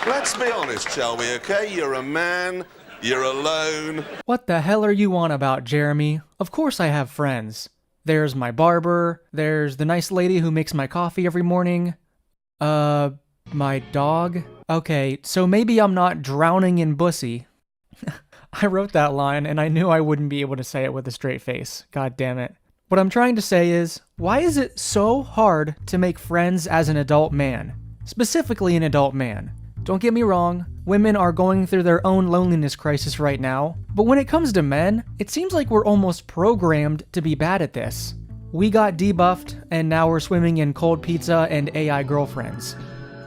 Let's be honest, shall we, okay? You're a man, you're alone. What the hell are you on about, Jeremy? Of course I have friends. There's my barber, there's the nice lady who makes my coffee every morning. My dog? Okay, so maybe I'm not drowning in bussy. I wrote that line and I knew I wouldn't be able to say it with a straight face. God damn it. What I'm trying to say is, why is it so hard to make friends as an adult man? Specifically an adult man. Don't get me wrong, women are going through their own loneliness crisis right now, but when it comes to men, it seems like we're almost programmed to be bad at this. We got debuffed, and now we're swimming in cold pizza and AI girlfriends.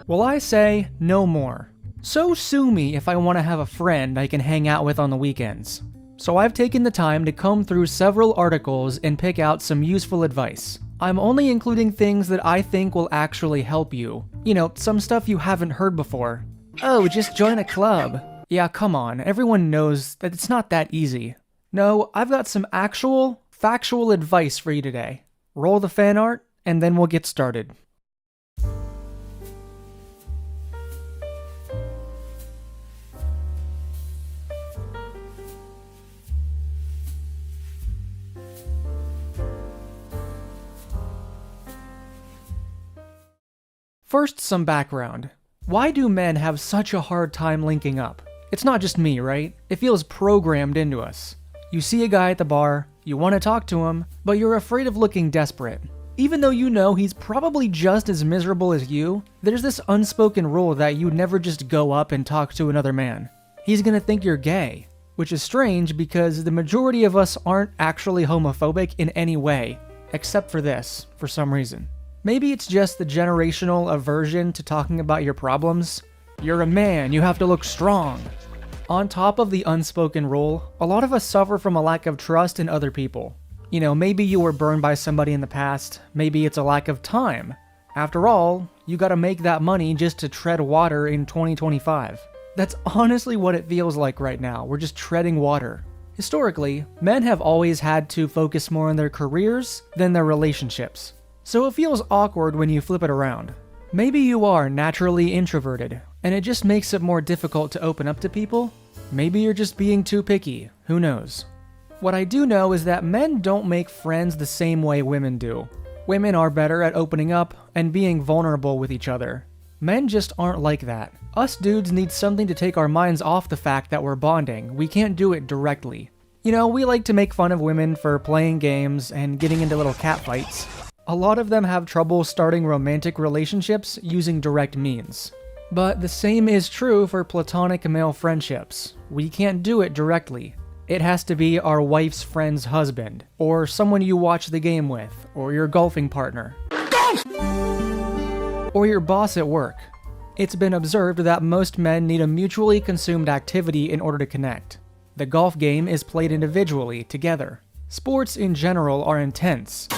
Well, I say no more. So sue me if I want to have a friend I can hang out with on the weekends. So I've taken the time to comb through several articles and pick out some useful advice. I'm only including things that I think will actually help you. You know, some stuff you haven't heard before. Oh, just join a club. Yeah, come on, everyone knows that it's not that easy. No, I've got some actual, factual advice for you today. Roll the fan art, and then we'll get started. First, some background. Why do men have such a hard time linking up? It's not just me, right? It feels programmed into us. You see a guy at the bar, you want to talk to him, but you're afraid of looking desperate. Even though you know he's probably just as miserable as you, there's this unspoken rule that you never just go up and talk to another man. He's gonna think you're gay, which is strange because the majority of us aren't actually homophobic in any way, except for this, for some reason. Maybe it's just the generational aversion to talking about your problems. You're a man, you have to look strong. On top of the unspoken rule, a lot of us suffer from a lack of trust in other people. You know, maybe you were burned by somebody in the past, maybe it's a lack of time. After all, you gotta make that money just to tread water in 2025. That's honestly what it feels like right now, we're just treading water. Historically, men have always had to focus more on their careers than their relationships. So it feels awkward when you flip it around. Maybe you are naturally introverted, and it just makes it more difficult to open up to people. Maybe you're just being too picky, who knows. What I do know is that men don't make friends the same way women do. Women are better at opening up and being vulnerable with each other. Men just aren't like that. Us dudes need something to take our minds off the fact that we're bonding. We can't do it directly. You know, we like to make fun of women for playing games and getting into little catfights. A lot of them have trouble starting romantic relationships using direct means. But the same is true for platonic male friendships. We can't do it directly. It has to be our wife's friend's husband, or someone you watch the game with, or your golfing partner. Golf! Or your boss at work. It's been observed that most men need a mutually consumed activity in order to connect. The golf game is played individually, together. Sports in general are intense,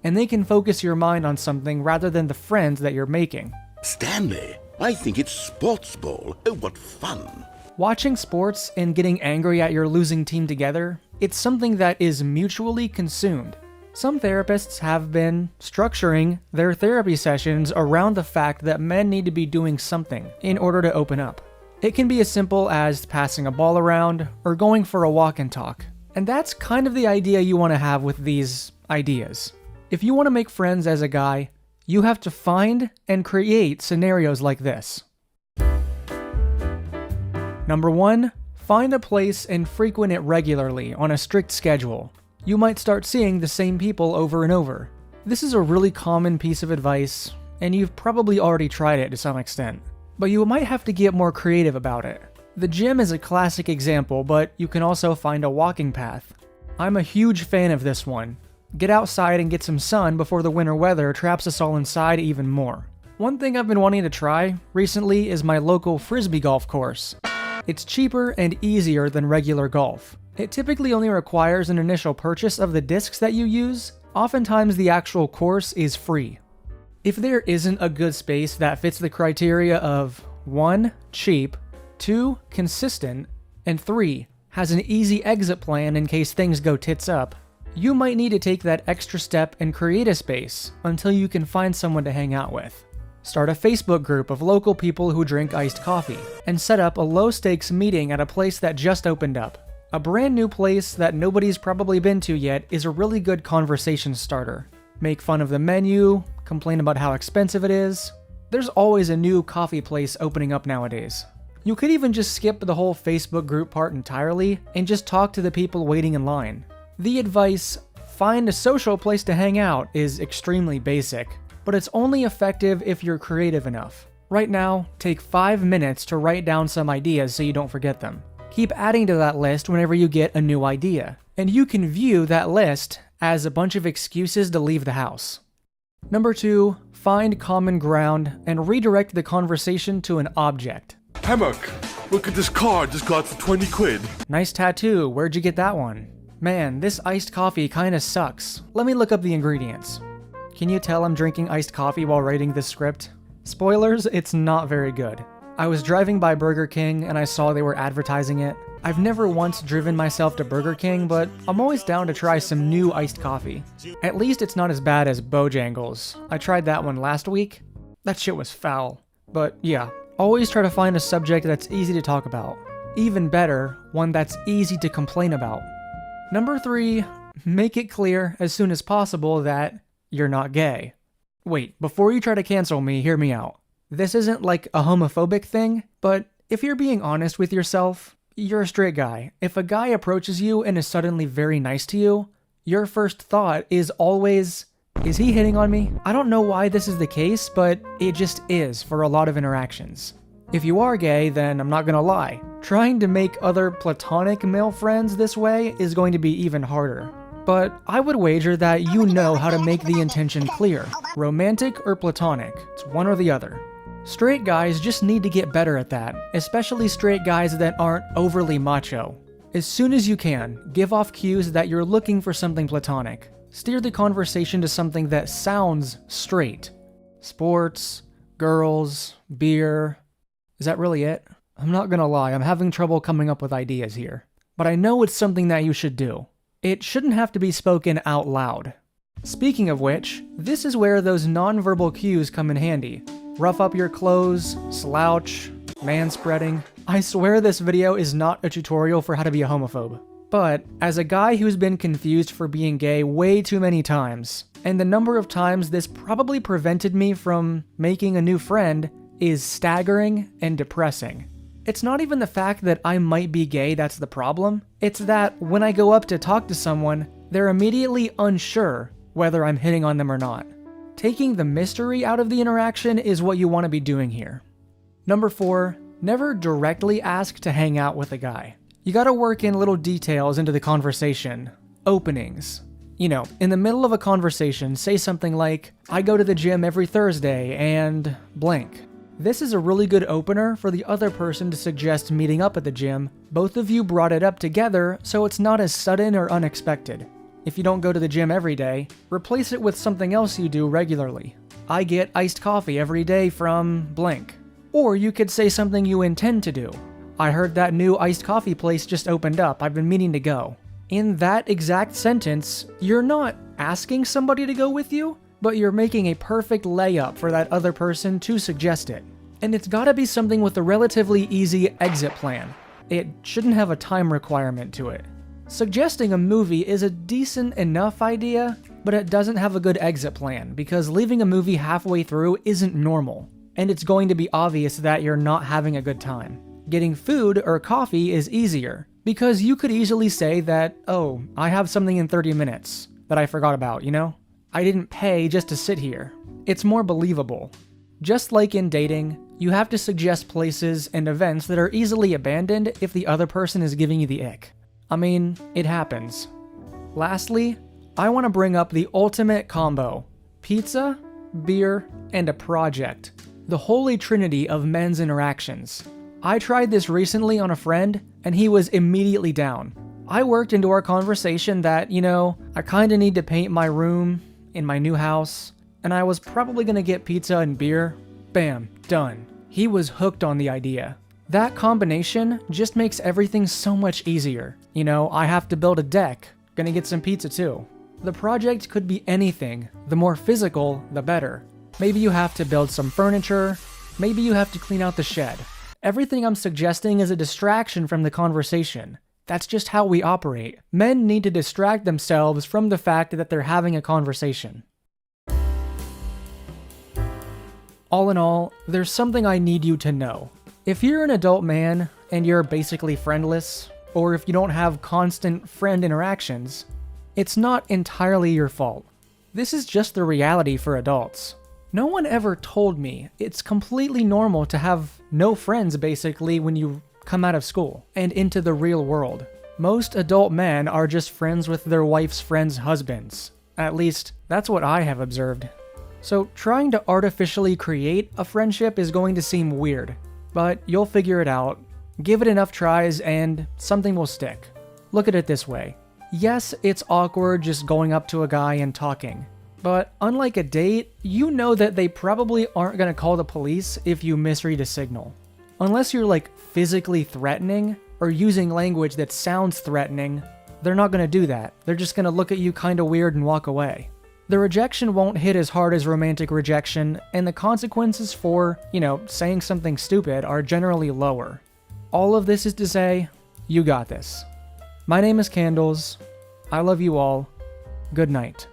and they can focus your mind on something rather than the friends that you're making. Stanley, I think it's sports ball. Oh, what fun. Watching sports and getting angry at your losing team together, it's something that is mutually consumed. Some therapists have been structuring their therapy sessions around the fact that men need to be doing something in order to open up. It can be as simple as passing a ball around or going for a walk and talk. And that's kind of the idea you want to have with these ideas. If you want to make friends as a guy, you have to find and create scenarios like this. Number 1, find a place and frequent it regularly on a strict schedule. You might start seeing the same people over and over. This is a really common piece of advice, and you've probably already tried it to some extent. But you might have to get more creative about it. The gym is a classic example, but you can also find a walking path. I'm a huge fan of this one. Get outside and get some sun before the winter weather traps us all inside even more. One thing I've been wanting to try recently is my local frisbee golf course. It's cheaper and easier than regular golf. It typically only requires an initial purchase of the discs that you use. Oftentimes the actual course is free. If there isn't a good space that fits the criteria of 1, cheap, 2, consistent, and 3, has an easy exit plan in case things go tits up, you might need to take that extra step and create a space until you can find someone to hang out with. Start a Facebook group of local people who drink iced coffee, and set up a low-stakes meeting at a place that just opened up. A brand new place that nobody's probably been to yet is a really good conversation starter. Make fun of the menu, complain about how expensive it is. There's always a new coffee place opening up nowadays. You could even just skip the whole Facebook group part entirely and just talk to the people waiting in line. The advice, find a social place to hang out, is extremely basic, but it's only effective if you're creative enough. Right now, take 5 minutes to write down some ideas so you don't forget them. Keep adding to that list whenever you get a new idea, and you can view that list as a bunch of excuses to leave the house. Number 2, find common ground and redirect the conversation to an object. Hammock, look at this car I just got for 20 quid. Nice tattoo, where'd you get that one? Man, this iced coffee kinda sucks. Let me look up the ingredients. Can you tell I'm drinking iced coffee while writing this script? Spoilers, it's not very good. I was driving by Burger King and I saw they were advertising it. I've never once driven myself to Burger King, but I'm always down to try some new iced coffee. At least it's not as bad as Bojangles. I tried that one last week. That shit was foul. But yeah, always try to find a subject that's easy to talk about. Even better, one that's easy to complain about. Number 3, make it clear as soon as possible that you're not gay. Wait, before you try to cancel me, hear me out. This isn't like a homophobic thing, but if you're being honest with yourself, you're a straight guy. If a guy approaches you and is suddenly very nice to you, your first thought is always, is he hitting on me? I don't know why this is the case, but it just is for a lot of interactions. If you are gay, then I'm not gonna lie. Trying to make other platonic male friends this way is going to be even harder. But I would wager that you know how to make the intention clear. Romantic or platonic, it's one or the other. Straight guys just need to get better at that, especially straight guys that aren't overly macho. As soon as you can, give off cues that you're looking for something platonic. Steer the conversation to something that sounds straight. Sports, girls, beer. Is that really it? I'm not gonna lie, I'm having trouble coming up with ideas here. But I know it's something that you should do. It shouldn't have to be spoken out loud. Speaking of which, this is where those nonverbal cues come in handy. Rough up your clothes, slouch, manspreading. I swear this video is not a tutorial for how to be a homophobe. But, as a guy who's been confused for being gay way too many times, and the number of times this probably prevented me from making a new friend is staggering and depressing. It's not even the fact that I might be gay that's the problem, it's that when I go up to talk to someone, they're immediately unsure whether I'm hitting on them or not. Taking the mystery out of the interaction is what you want to be doing here. Number 4, never directly ask to hang out with a guy. You gotta work in little details into the conversation. Openings. You know, in the middle of a conversation, say something like, I go to the gym every Thursday and blank. This is a really good opener for the other person to suggest meeting up at the gym. Both of you brought it up together, so it's not as sudden or unexpected. If you don't go to the gym every day, replace it with something else you do regularly. I get iced coffee every day from blank. Or you could say something you intend to do. I heard that new iced coffee place just opened up, I've been meaning to go. In that exact sentence, you're not asking somebody to go with you, but you're making a perfect layup for that other person to suggest it. And it's gotta be something with a relatively easy exit plan. It shouldn't have a time requirement to it. Suggesting a movie is a decent enough idea, but it doesn't have a good exit plan because leaving a movie halfway through isn't normal, and it's going to be obvious that you're not having a good time. Getting food or coffee is easier, because you could easily say that, oh, I have something in 30 minutes that I forgot about, you know? I didn't pay just to sit here. It's more believable. Just like in dating, you have to suggest places and events that are easily abandoned if the other person is giving you the ick. I mean, it happens. Lastly, I want to bring up the ultimate combo. Pizza, beer, and a project. The holy trinity of men's interactions. I tried this recently on a friend, and he was immediately down. I worked into our conversation that, you know, I kinda need to paint my room in my new house, and I was probably gonna get pizza and beer. Bam, done. He was hooked on the idea. That combination just makes everything so much easier. You know, I have to build a deck, gonna get some pizza too. The project could be anything, the more physical, the better. Maybe you have to build some furniture. Maybe you have to clean out the shed. Everything I'm suggesting is a distraction from the conversation. That's just how we operate. Men need to distract themselves from the fact that they're having a conversation. All in all, there's something I need you to know. If you're an adult man and you're basically friendless, or if you don't have constant friend interactions, it's not entirely your fault. This is just the reality for adults. No one ever told me it's completely normal to have no friends basically when you come out of school and into the real world. Most adult men are just friends with their wife's friends' husbands. At least, that's what I have observed. So trying to artificially create a friendship is going to seem weird, but you'll figure it out. Give it enough tries and something will stick. Look at it this way. Yes, it's awkward just going up to a guy and talking. But unlike a date, you know that they probably aren't going to call the police if you misread a signal. Unless you're like physically threatening or using language that sounds threatening, they're not going to do that. They're just going to look at you kind of weird and walk away. The rejection won't hit as hard as romantic rejection, and the consequences for, saying something stupid are generally lower. All of this is to say, you got this. My name is Candles. I love you all. Good night.